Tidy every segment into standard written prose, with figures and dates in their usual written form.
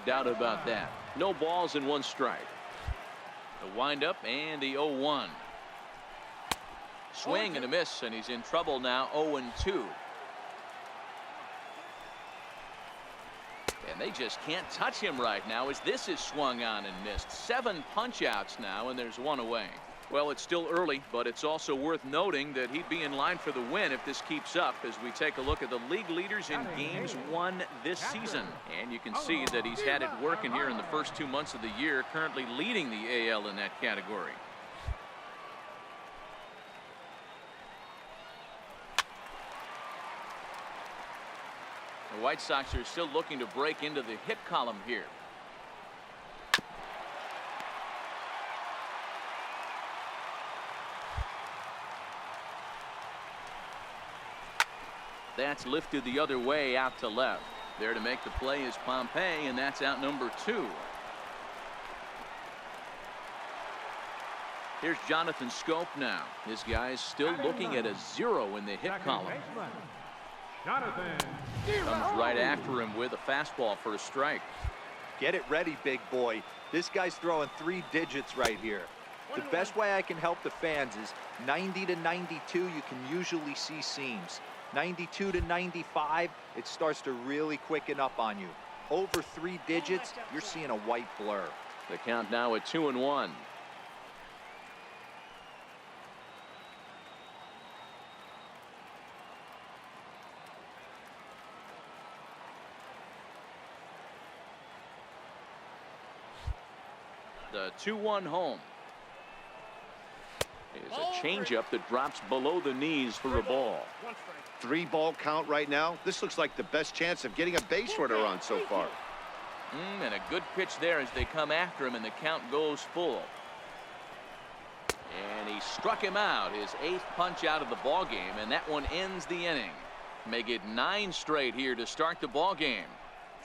doubt about that. No balls and 1 strike. The windup and the 0-1. Swing and a miss, and he's in trouble now. 0-2. And they just can't touch him right now as this is swung on and missed. 7 punch outs now, and there's 1 away. Well, it's still early, but it's also worth noting that he'd be in line for the win if this keeps up as we take a look at the league leaders in games won this season. And you can see that he's had it working here in the first 2 months of the year, currently leading the AL in that category. The White Sox are still looking to break into the hit column here. That's lifted the other way out to left. There to make the play is Pompey, and that's out number 2. Here's Jonathan Scope now. This guy's still looking at a 0 in the hit column. Comes right after him with a fastball for a strike. Get it ready, big boy. This guy's throwing 3 digits right here. The best way I can help the fans is 90 to 92, you can usually see seams. 92 to 95, it starts to really quicken up on you. Over 3 digits, you're seeing a white blur. The count now at 2-1. The 2-1 home is a changeup that drops below the knees for a ball. 3-ball count right now. This looks like the best chance of getting a base runner on so far. And a good pitch there as they come after him, and the count goes full. And he struck him out, his 8th punch out of the ball game, and that one ends the inning. Make it 9 straight here to start the ball game.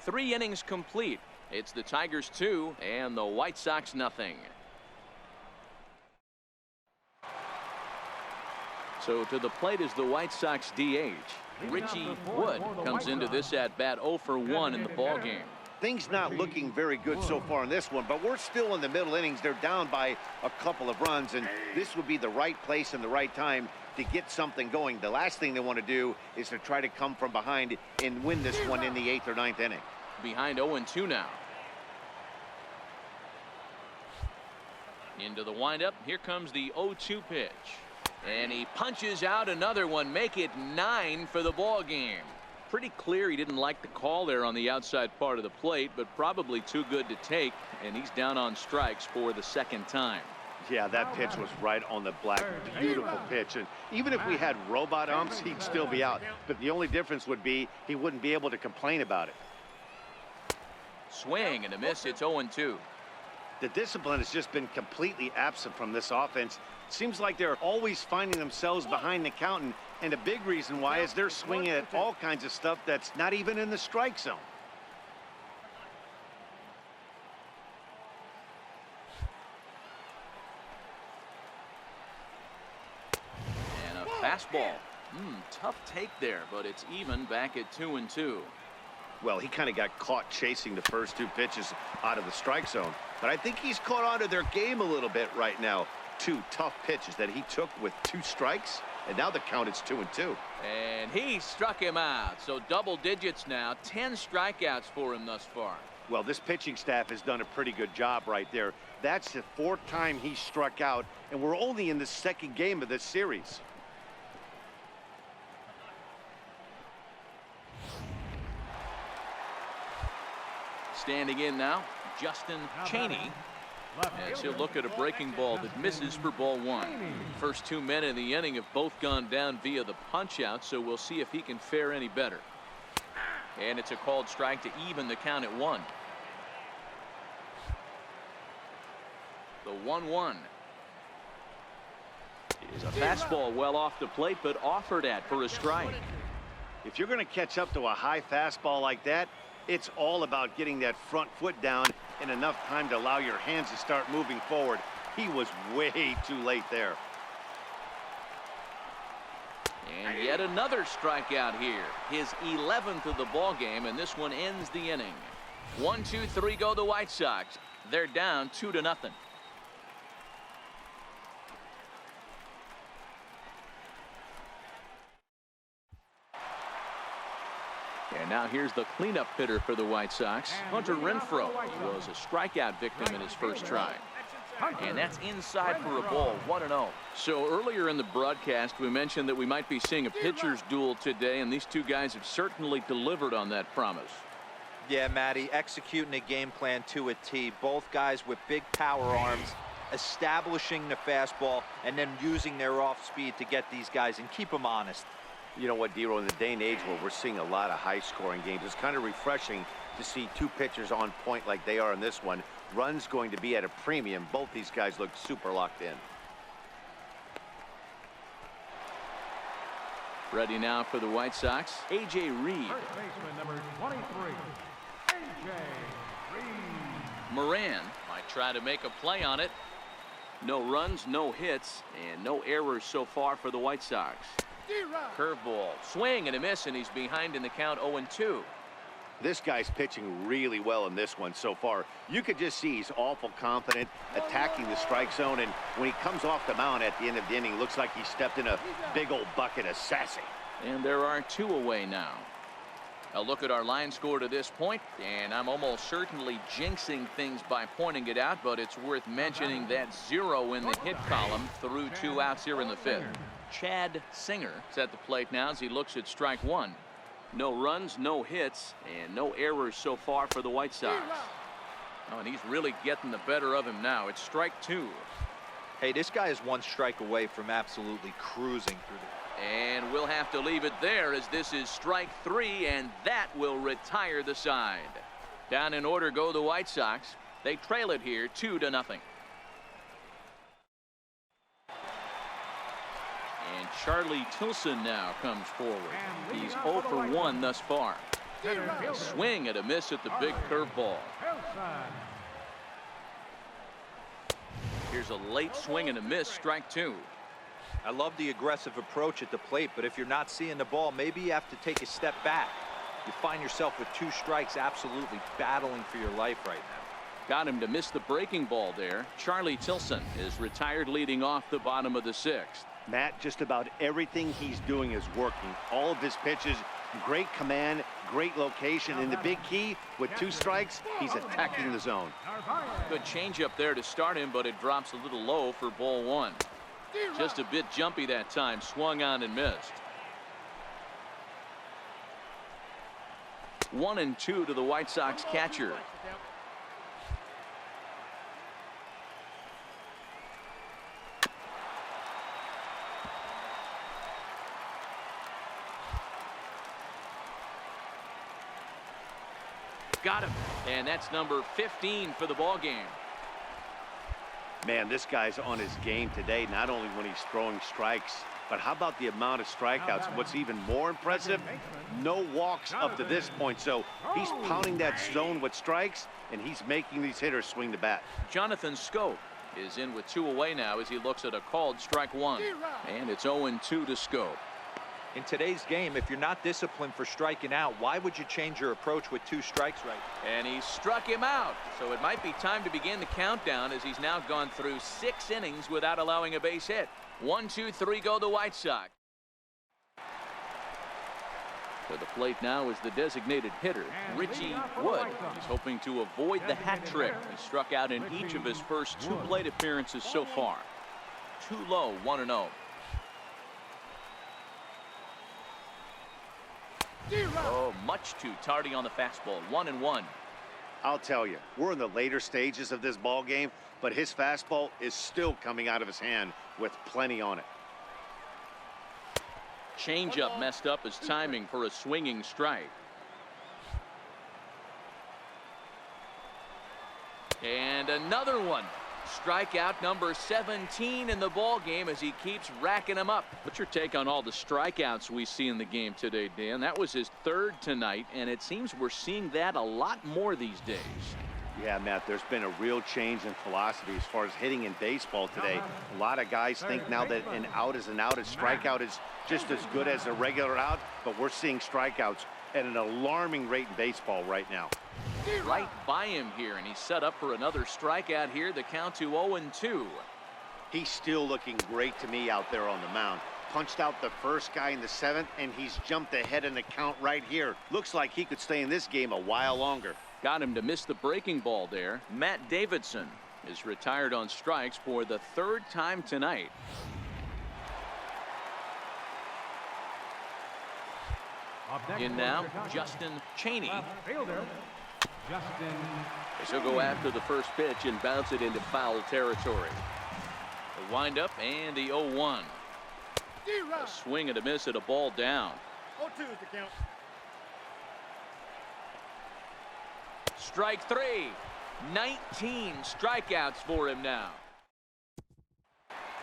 3 innings complete. It's the Tigers 2 and the White Sox nothing. So to the plate is the White Sox DH. Richie Wood comes into this at bat 0 for 1 in the ball game. Things not looking very good so far in this one, but we're still in the middle innings. They're down by a couple of runs, and this would be the right place and the right time to get something going. The last thing they want to do is to try to come from behind and win this one in the 8th or 9th inning. Behind 0-2 now. Into the windup. Here comes the 0-2 pitch. And he punches out another one. Make it 9 for the ball game. Pretty clear he didn't like the call there on the outside part of the plate, but probably too good to take. And he's down on strikes for the 2nd time. Yeah, that pitch was right on the black. Beautiful pitch. And even if we had robot umps, he'd still be out. But the only difference would be he wouldn't be able to complain about it. Swing and a miss. It's 0-2. The discipline has just been completely absent from this offense. Seems like they're always finding themselves behind the count, and a big reason why is they're swinging at all kinds of stuff that's not even in the strike zone. And a fastball. Tough take there, but it's even back at 2-2. Well, he kind of got caught chasing the first 2 pitches out of the strike zone. But I think he's caught on to their game a little bit right now. 2 tough pitches that he took with 2 strikes, and now the count is 2-2. And he struck him out. So double digits now. 10 strikeouts for him thus far. Well, this pitching staff has done a pretty good job right there. That's the 4th time he struck out, and we're only in the 2nd game of this series. Standing in now, Justin Cheney, as he'll look at a breaking ball that misses for ball 1. First 2 men in the inning have both gone down via the punch out, so we'll see if he can fare any better. And it's a called strike to even the count at 1. The 1-1 is a fastball well off the plate, but offered at for a strike. If you're going to catch up to a high fastball like that, it's all about getting that front foot down in enough time to allow your hands to start moving forward. He was way too late there. And yet another strikeout here. His 11th of the ball game, and this one ends the inning. 1, 2, 3 go the White Sox. They're down 2-0. And now here's the cleanup hitter for the White Sox. Hunter Renfroe was a strikeout victim in his first try. And that's inside for a ball, 1-0. So earlier in the broadcast, we mentioned that we might be seeing a pitcher's duel today, and these two guys have certainly delivered on that promise. Yeah, Matty, executing a game plan to a T. Both guys with big power arms, establishing the fastball, and then using their off speed to get these guys and keep them honest. You know what, Dero, in the day and age where we're seeing a lot of high-scoring games, it's kind of refreshing to see two pitchers on point like they are in this one. Runs going to be at a premium. Both these guys look super locked in. Ready now for the White Sox, A.J. Reed. First baseman number 23, A.J. Reed. Moran might try to make a play on it. No runs, no hits, and no errors so far for the White Sox. Curveball, swing and a miss, and he's behind in the count 0-2. This guy's pitching really well in this one so far. You could just see he's awful confident attacking the strike zone, and when he comes off the mound at the end of the inning, looks like he stepped in a big old bucket of sassy. And there are 2 away now. A look at our line score to this point, and I'm almost certainly jinxing things by pointing it out, but it's worth mentioning that 0 in the hit column through 2 outs here in the 5th. Chad Singer is at the plate now as he looks at strike 1. No runs, no hits, and no errors so far for the White Sox. Oh, and he's really getting the better of him now. It's strike 2. Hey, this guy is 1 strike away from absolutely cruising through the... And we'll have to leave it there as this is strike 3, and that will retire the side. Down in order go the White Sox. They trail it here 2-0. And Charlie Tilson now comes forward. He's 0 for 1 thus far. A swing and a miss at the big curveball. Here's a late swing and a miss, strike 2. I love the aggressive approach at the plate, but if you're not seeing the ball, maybe you have to take a step back. You find yourself with 2 strikes, absolutely battling for your life right now. Got him to miss the breaking ball there. Charlie Tilson is retired leading off the bottom of the 6th. Matt, just about everything he's doing is working. All of his pitches, great command, great location, and the big key, with 2 strikes, he's attacking the zone. Good changeup there to start him, but it drops a little low for ball 1. Just a bit jumpy that time, swung on and missed. 1-2 to the White Sox catcher. Got him, and that's number 15 for the ball game. Man, this guy's on his game today, not only when he's throwing strikes, but how about the amount of strikeouts? What's even more impressive, no walks up to this point. So he's pounding that zone with strikes, and he's making these hitters swing the bat. Jonathan Scope is in with 2 away now as he looks at a called strike 1. And it's 0-2 to Scope. In today's game, if you're not disciplined for striking out, why would you change your approach with 2 strikes right now? And he struck him out. So it might be time to begin the countdown as he's now gone through 6 innings without allowing a base hit. 1, 2, 3 go the White Sox. To the plate now is the designated hitter, Richie Wood. He's hoping to avoid the hat trick. He struck out in each of his first 2 plate appearances so far. Too low, 1-0. Oh, much too tardy on the fastball. 1-1. I'll tell you, we're in the later stages of this ball game, but his fastball is still coming out of his hand with plenty on it. Changeup messed up his timing for a swinging strike. And another one. Strikeout number 17 in the ball game as he keeps racking them up. What's your take on all the strikeouts we see in the game today, Dan? That was his 3rd tonight, and it seems we're seeing that a lot more these days. Yeah, Matt, there's been a real change in philosophy as far as hitting in baseball today. A lot of guys think now that an out is an out, a strikeout is just as good as a regular out, but we're seeing strikeouts at an alarming rate in baseball right now. right by him here, and he's set up for another strikeout here. The count to 0-2. He's still looking great to me out there on the mound. Punched out the first guy in the 7th, and he's jumped ahead in the count right here. Looks like he could stay in this game a while longer. Got him to miss the breaking ball there. Matt Davidson is retired on strikes for the 3rd time tonight. In now, Justin Cheney. As he'll go after the first pitch and bounce it into foul territory. The windup and the 0-1. A swing and a miss at a ball down. 0-2 is the count. Strike 3. 19 strikeouts for him now.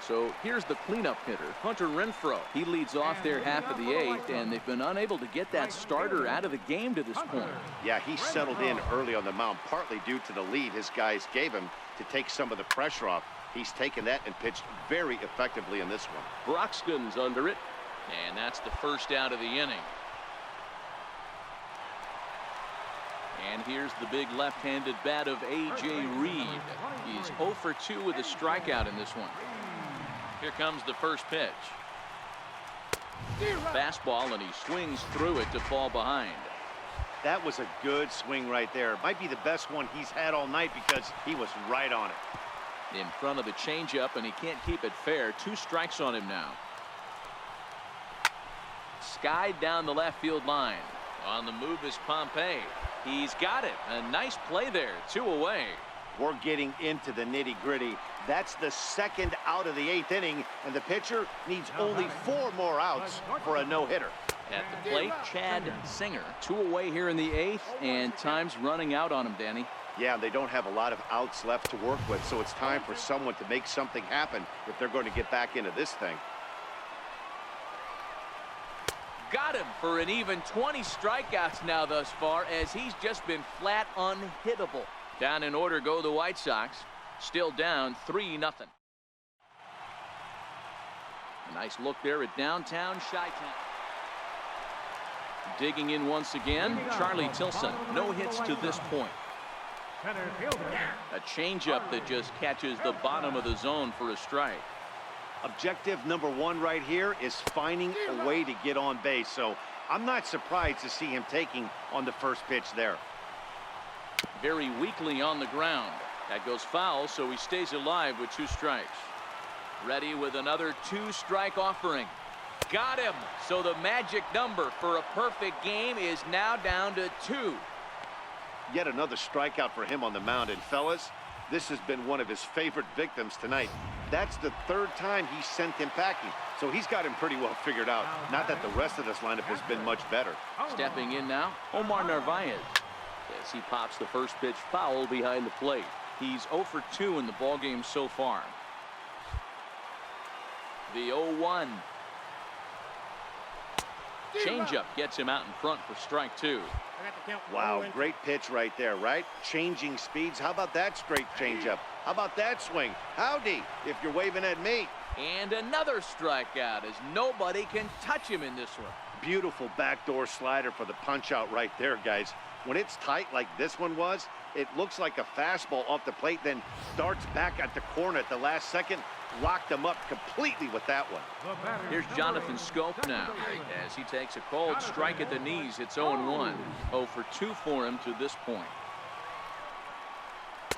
So here's the cleanup hitter, Hunter Renfroe. He leads off their half of the 8th, and they've been unable to get that starter out of the game to this point. Yeah, he settled in early on the mound, partly due to the lead his guys gave him to take some of the pressure off. He's taken that and pitched very effectively in this one. Broxton's under it, and that's the first out of the inning. And here's the big left-handed bat of A.J. Reed. He's 0 for 2 with a strikeout in this one. Here comes the first pitch. Fastball, and he swings through it to fall behind. That was a good swing right there. Might be the best one he's had all night because he was right on it. In front of the changeup, and he can't keep it fair. 2 strikes on him now. Skied down the left field line. On the move is Pompey. He's got it. A nice play there. 2 away. We're getting into the nitty-gritty. That's the 2nd out of the 8th inning, and the pitcher needs only 4 more outs for a no-hitter. At the plate, Chad Singer. 2 away here in the 8th, and time's running out on him, Danny. Yeah, they don't have a lot of outs left to work with, so it's time for someone to make something happen if they're going to get back into this thing. Got him for an even 20 strikeouts now thus far, as he's just been flat unhittable. Down in order go the White Sox. Still down 3-0. A nice look there at downtown Chi-Town. Digging in once again, Charlie Tilson. No hits to this point. A changeup that just catches the bottom of the zone for a strike. Objective number 1 right here is finding a way to get on base, so I'm not surprised to see him taking on the first pitch there. Very weakly on the ground. That goes foul, so he stays alive with 2 strikes. Ready with another 2-strike offering. Got him. So the magic number for a perfect game is now down to 2. Yet another strikeout for him on the mound, and fellas, this has been one of his favorite victims tonight. That's the 3rd time he sent him packing, so he's got him pretty well figured out. Not that the rest of this lineup has been much better. Stepping in now, Omar Narvaez. As he pops the first pitch foul behind the plate. He's 0 for 2 in the ballgame so far. The 0-1. Changeup gets him out in front for strike 2. Wow, great pitch right there, right? Changing speeds. How about that straight changeup? How about that swing? Howdy, if you're waving at me. And another strikeout, as nobody can touch him in this one. Beautiful backdoor slider for the punch out right there, guys. When it's tight like this one was, it looks like a fastball off the plate, then darts back at the corner at the last second. Locked him up completely with that one. Here's Jonathan Scope now as he takes a cold strike at the knees. It's 0-1. 0 for 2 for him to this point.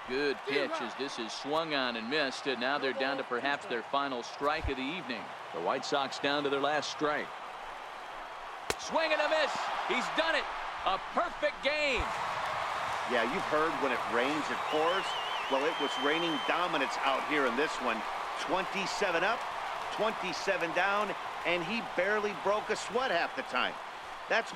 Good pitch as this is swung on and missed, and now they're down to perhaps their final strike of the evening. The White Sox down to their last strike. Swing and a miss. He's done it. A perfect game. Yeah, you've heard when it rains, it pours. Well, it was raining dominance out here in this one. 27 up, 27 down, and he barely broke a sweat half the time. That's